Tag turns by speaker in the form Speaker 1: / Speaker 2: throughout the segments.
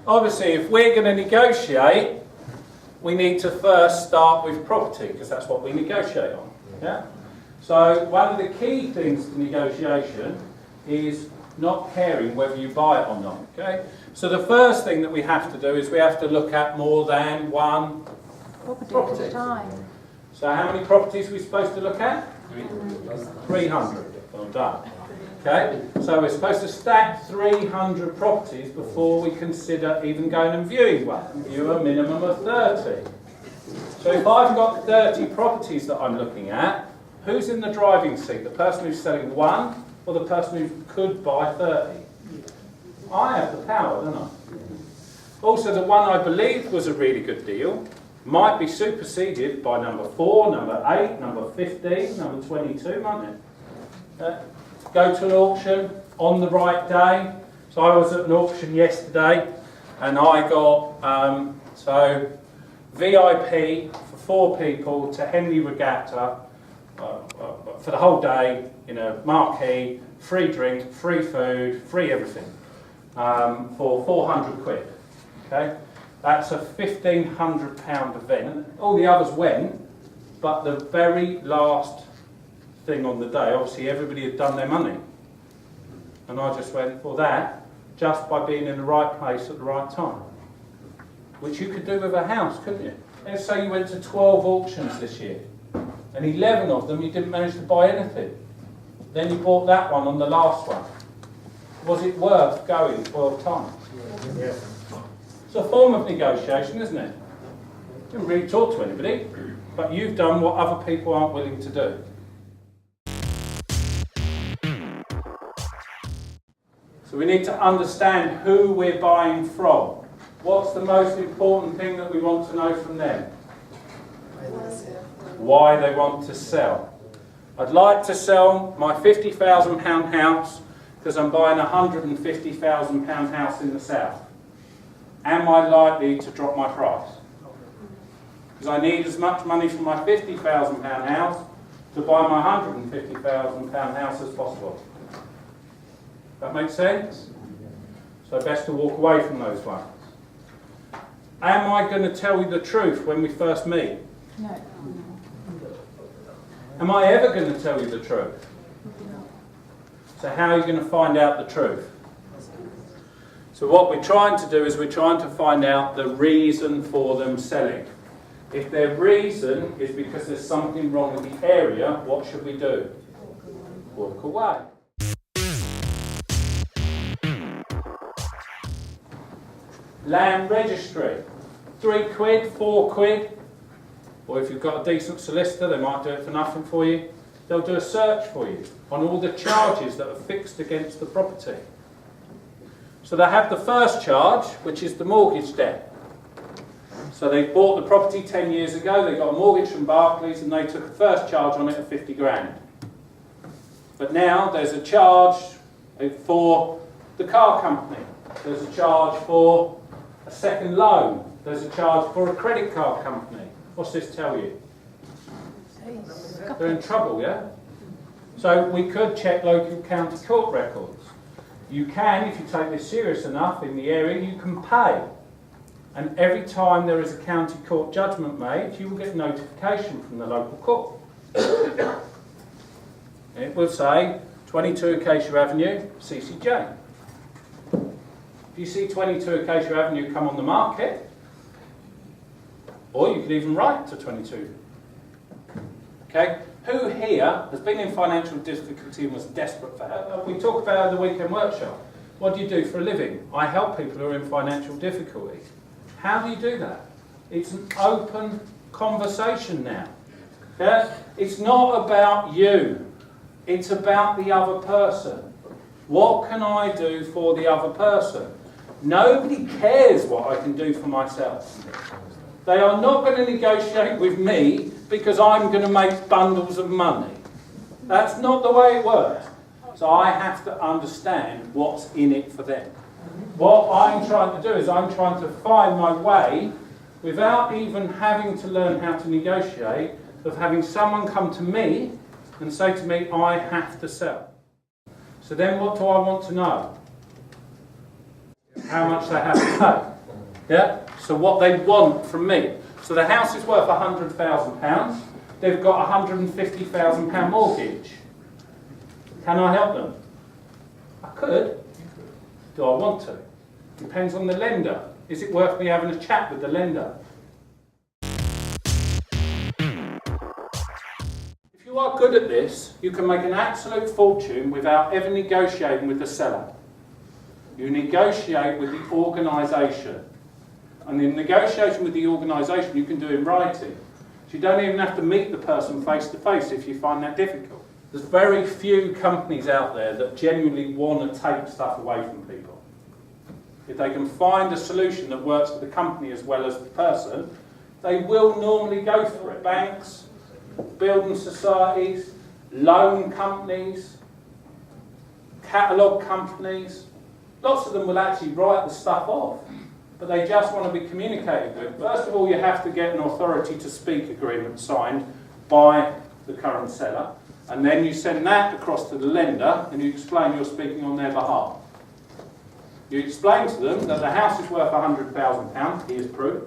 Speaker 1: obviously if we're going to negotiate, we need to first start with property, because that's what we negotiate on. Yeah? So one of the key things to negotiation is not caring whether you buy it or not. Okay? So the first thing that we have to do is we have to look at more than one property.
Speaker 2: At a time.
Speaker 1: So how many properties are we supposed to look at? 300. Well done. Okay, so we're supposed to stack 300 properties before we consider even going and viewing one. View a minimum of 30. So if I've got 30 properties that I'm looking at, who's in the driving seat? The person who's selling one or the person who could buy 30? I have the power, don't I? Also, the one I believe was a really good deal might be superseded by number 4, number 8, number 15, number 22, mightn't it? Go to an auction on the right day. So I was at an auction yesterday and I got so VIP for 4 people to Henley Regatta for the whole day in a marquee, free drink, free food, free everything for 400 quid. Okay, that's a £1,500 event. All the others went, but the very last thing on the day, obviously everybody had done their money, and I just went for that just by being in the right place at the right time, which you could do with a house, couldn't you? Let's say you went to 12 auctions this year and 11 of them you didn't manage to buy anything, then you bought that one on the last one. Was it worth going 12 times? Yeah. It's a form of negotiation, isn't it? You didn't really talk to anybody, but you've done what other people aren't willing to do. So we need to understand who we're buying from. What's the most important thing that we want to know from them? Why they want to sell. I'd like to sell my £50,000 house because I'm buying a £150,000 house in the south. Am I likely to drop my price? Because I need as much money for my £50,000 house to buy my £150,000 house as possible. That makes sense? So best to walk away from those ones. Am I going to tell you the truth when we first meet?
Speaker 2: No.
Speaker 1: Am I ever going to tell you the truth? So how are you going to find out the truth? So what we're trying to do is we're trying to find out the reason for them selling. If their reason is because there's something wrong with the area, what should we do? Walk away. Land registry, 3 quid, 4 quid, or if you've got a decent solicitor, they might do it for nothing for you. They'll do a search for you on all the charges that are fixed against the property. So they have the first charge, which is the mortgage debt. So they bought the property 10 years ago, they got a mortgage from Barclays and they took a first charge on it of 50 grand. But now there's a charge for the car company, there's a charge for a second loan, there's a charge for a credit card company. What's this tell you? They're in trouble, yeah? So we could check local county court records. You can, if you take this serious enough in the area, you can pay. And every time there is a county court judgment made, you will get notification from the local court. It will say 22 Acacia Avenue, CCJ. If you see 22 Acacia Avenue come on the market, or you could even write to 22. Okay? Who here has been in financial difficulty and was desperate for help? We talk about the weekend workshop. What do you do for a living? I help people who are in financial difficulty. How do you do that? It's an open conversation now. Yeah? It's not about you. It's about the other person. What can I do for the other person? Nobody cares what I can do for myself. They are not going to negotiate with me because I'm going to make bundles of money. That's not the way it works. So I have to understand what's in it for them. What I'm trying to do is I'm trying to find my way, without even having to learn how to negotiate, of having someone come to me and say to me, I have to sell. So then what do I want to know? How much they have to pay. Yeah? So what they want from me. So the house is worth £100,000. They've got a £150,000 mortgage. Can I help them? I could. Do I want to? Depends on the lender. Is it worth me having a chat with the lender? If you are good at this, you can make an absolute fortune without ever negotiating with the seller. You negotiate with the organisation. And the negotiation with the organisation you can do in writing. So you don't even have to meet the person face to face if you find that difficult. There's very few companies out there that genuinely want to take stuff away from people. If they can find a solution that works for the company as well as the person, they will normally go for it. Banks, building societies, loan companies, catalogue companies, lots of them will actually write the stuff off, but they just want to be communicated with. First of all, you have to get an authority to speak agreement signed by the current seller, and then you send that across to the lender and you explain you're speaking on their behalf. You explain to them that the house is worth £100,000, here's proof.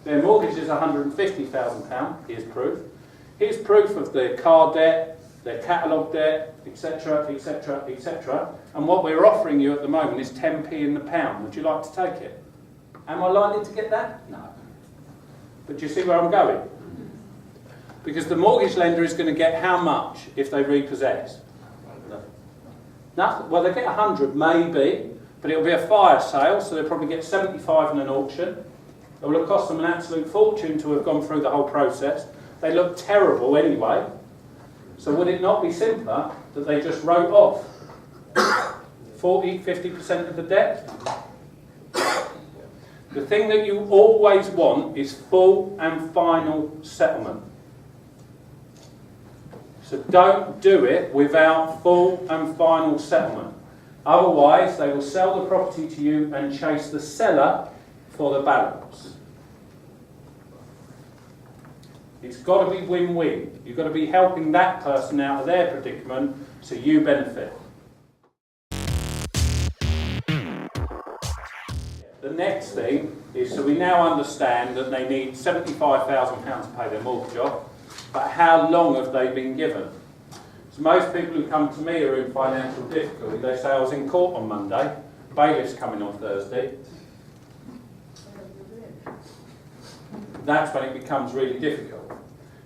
Speaker 1: Their mortgage is £150,000, here's proof. Here's proof of their car debt, their catalogue debt, etc., etc., etc. And what we're offering you at the moment is 10p in the pound. Would you like to take it? Am I likely to get that? No. But do you see where I'm going? Because the mortgage lender is going to get how much if they repossess? Nothing. Well, they get 100 maybe, but it'll be a fire sale, so they'll probably get 75 in an auction. It will have cost them an absolute fortune to have gone through the whole process. They look terrible anyway. So would it not be simpler that they just wrote off 40, 50% of the debt? The thing that you always want is full and final settlement. So don't do it without full and final settlement. Otherwise, they will sell the property to you and chase the seller for the balance. It's got to be win-win. You've got to be helping that person out of their predicament so you benefit. The next thing is, so we now understand that they need £75,000 to pay their mortgage off, but how long have they been given? So most people who come to me are in financial difficulty. They say, I was in court on Monday, bailiff's coming on Thursday. That's when it becomes really difficult.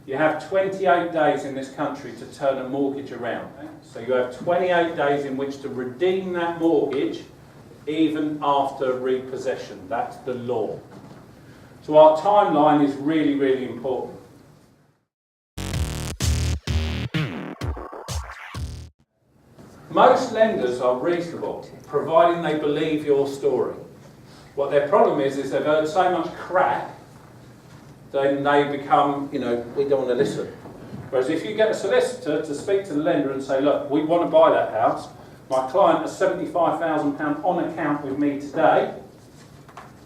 Speaker 1: You have 28 days in this country to turn a mortgage around. So you have 28 days in which to redeem that mortgage even after repossession. That's the law. So our timeline is really, really important. Most lenders are reasonable, providing they believe your story. What their problem is they've heard so much crap, then they become, we don't want to listen. Whereas if you get a solicitor to speak to the lender and say, look, we want to buy that house, my client has £75,000 on account with me today,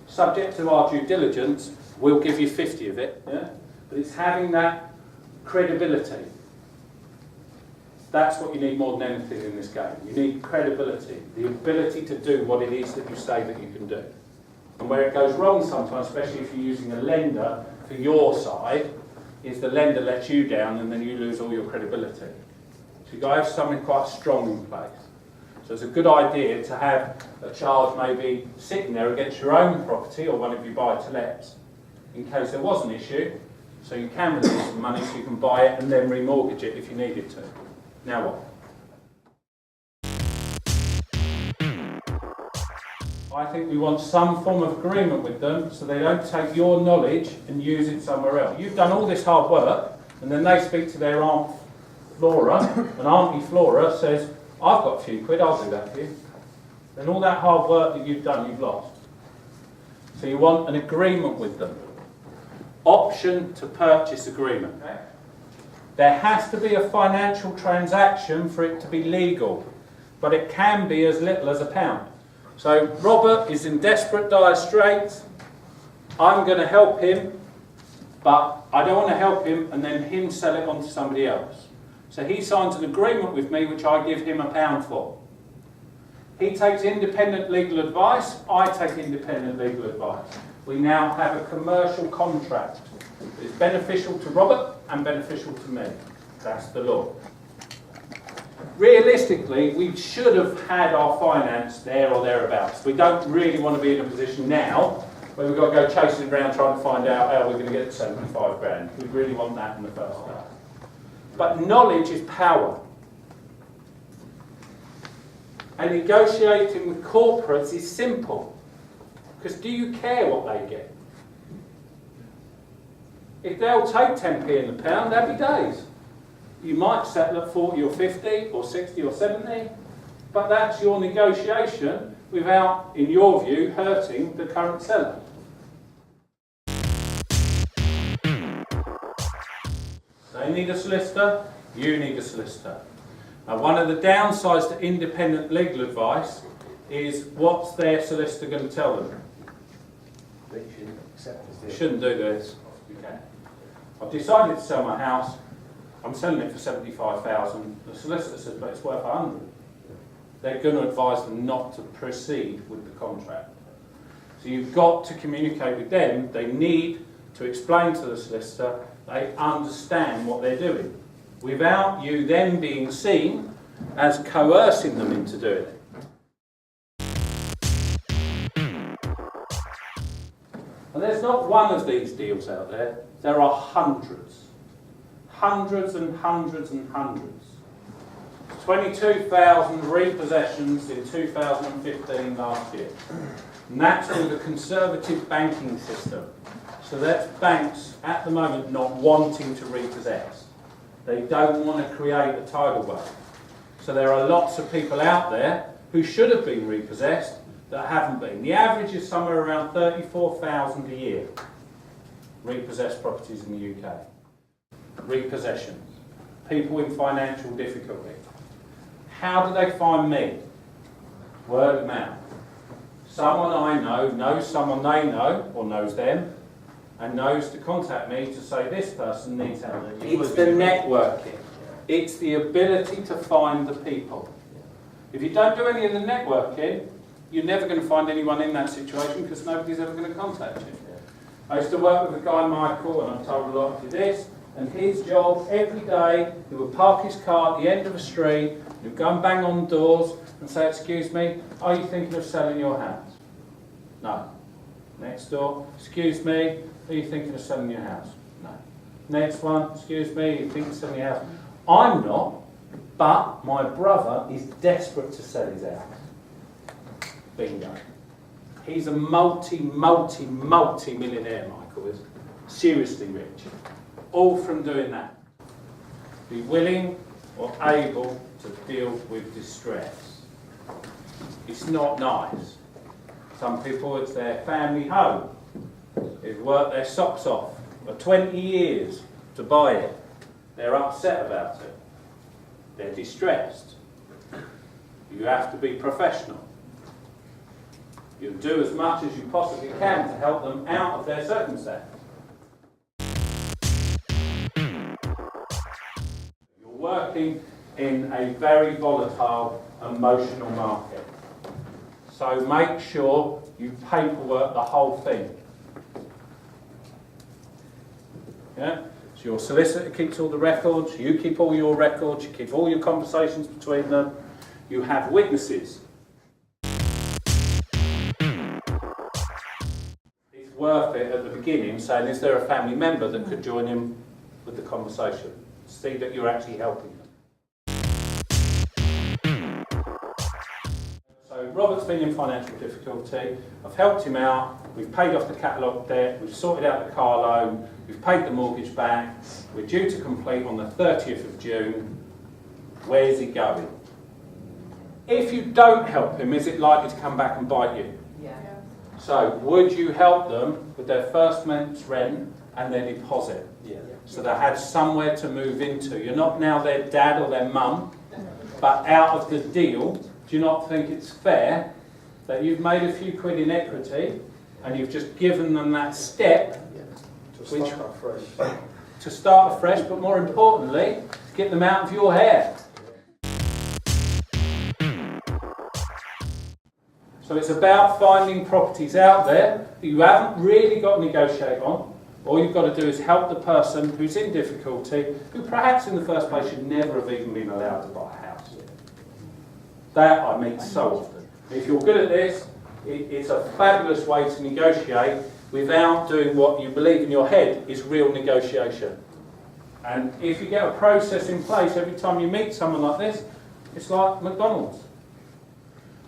Speaker 1: subject to our due diligence, we'll give you 50 of it. Yeah? But it's having that credibility. That's what you need more than anything in this game. You need credibility, the ability to do what it is that you say that you can do. And where it goes wrong sometimes, especially if you're using a lender for your side, is the lender lets you down and then you lose all your credibility. So you've got to have something quite strong in place. So it's a good idea to have a charge maybe sitting there against your own property or one of your buy-to-lets in case there was an issue, so you can release some money so you can buy it and then remortgage it if you needed to. Now what? I think we want some form of agreement with them so they don't take your knowledge and use it somewhere else. You've done all this hard work and then they speak to their Aunt Flora and Auntie Flora says, I've got a few quid, I'll do that for you. Then all that hard work that you've done, you've lost. So you want an agreement with them. Option to purchase agreement. Okay. There has to be a financial transaction for it to be legal, but it can be as little as £1. So Robert is in desperate dire straits. I'm going to help him, but I don't want to help him and then him sell it on to somebody else. So he signs an agreement with me which I give him £1 for. He takes independent legal advice, I take independent legal advice. we now have a commercial contract. It's beneficial to Robert and beneficial to me. That's the law. Realistically, we should have had our finance there or thereabouts. We don't really want to be in a position now where we've got to go chasing around trying to find out how we're going to get 75 grand. We really want that in the first place. But knowledge is power. And negotiating with corporates is simple. Because do you care what they get? If they'll take 10p in the pound, happy days. You might settle at 40 or 50 or 60 or 70, but that's your negotiation without, in your view, hurting the current seller. They need a solicitor, you need a solicitor. Now, one of the downsides to independent legal advice is what's their solicitor going to tell them?
Speaker 2: They shouldn't accept this deal.
Speaker 1: You shouldn't do this. You can. I've decided to sell my house. I'm selling it for 75,000. The solicitor says, but it's worth 100. They're going to advise them not to proceed with the contract. So you've got to communicate with them. They need to explain to the solicitor they understand what they're doing, without you then being seen as coercing them into doing it. And there's not one of these deals out there. There are hundreds. Hundreds and hundreds and hundreds. 22,000 repossessions in 2015 last year. And that's with the conservative banking system. So that's banks at the moment not wanting to repossess. They don't want to create a tidal wave. So there are lots of people out there who should have been repossessed that haven't been. The average is somewhere around 34,000 a year, repossessed properties in the UK. Repossessions. People in financial difficulty. How do they find me? Word of mouth. Someone I know knows someone they know, or knows them, and knows to contact me to say this person needs help. It's the networking. It's the ability to find the people. If you don't do any of the networking, you're never going to find anyone in that situation because nobody's ever going to contact you. I used to work with a guy, Michael, and I've told a lot of you this, and his job every day, he would park his car at the end of a street, he would go and bang on doors and say, excuse me, are you thinking of selling your house? No. Next door, excuse me, are you thinking of selling your house? No. Next one, excuse me, you think of selling your house? I'm not, but my brother is desperate to sell his house. Bingo. He's a multi-millionaire, Michael is. Seriously rich. All from doing that. Be willing or able to deal with distress. It's not nice. Some people, it's their family home. They've worked their socks off for 20 years to buy it. They're upset about it. They're distressed. You have to be professional. You do as much as you possibly can to help them out of their circumstance. You're working in a very volatile, emotional market. So make sure you paperwork the whole thing. Yeah? So your solicitor keeps all the records, you keep all your records, you keep all your conversations between them, you have witnesses. It's worth it at the beginning saying, is there a family member that could join in with the conversation? See that you're actually helping them. So Robert's been in financial difficulty, I've helped him out, we've paid off the catalogue debt, we've sorted out the car loan, we've paid the mortgage back, we're due to complete on the 30th of June. Where's he going? If you don't help him, is it likely to come back and bite you?
Speaker 3: Yeah.
Speaker 1: So would you help them with their first month's rent and their deposit?
Speaker 2: Yeah.
Speaker 1: So they had somewhere to move into. You're not now their dad or their mum, but out of the deal, do you not think it's fair that you've made a few quid in equity and you've just given them that step to start afresh, but more importantly, to get them out of your hair? So it's about finding properties out there that you haven't really got to negotiate on. All you've got to do is help the person who's in difficulty, who perhaps in the first place should never have even been allowed to buy a house. That I meet so often. If you're good at this, it's a fabulous way to negotiate without doing what you believe in your head is real negotiation. And if you get a process in place every time you meet someone like this, it's like McDonald's.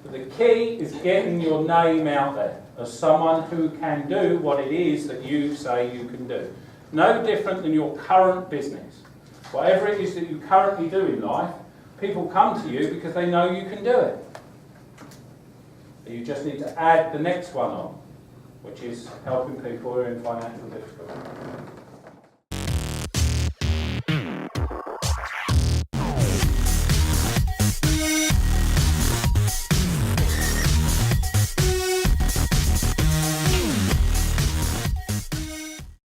Speaker 1: But the key is getting your name out there as someone who can do what it is that you say you can do. No different than your current business. Whatever it is that you currently do in life, people come to you because they know you can do it. You just need to add the next one on, which is helping people who are in financial difficulty.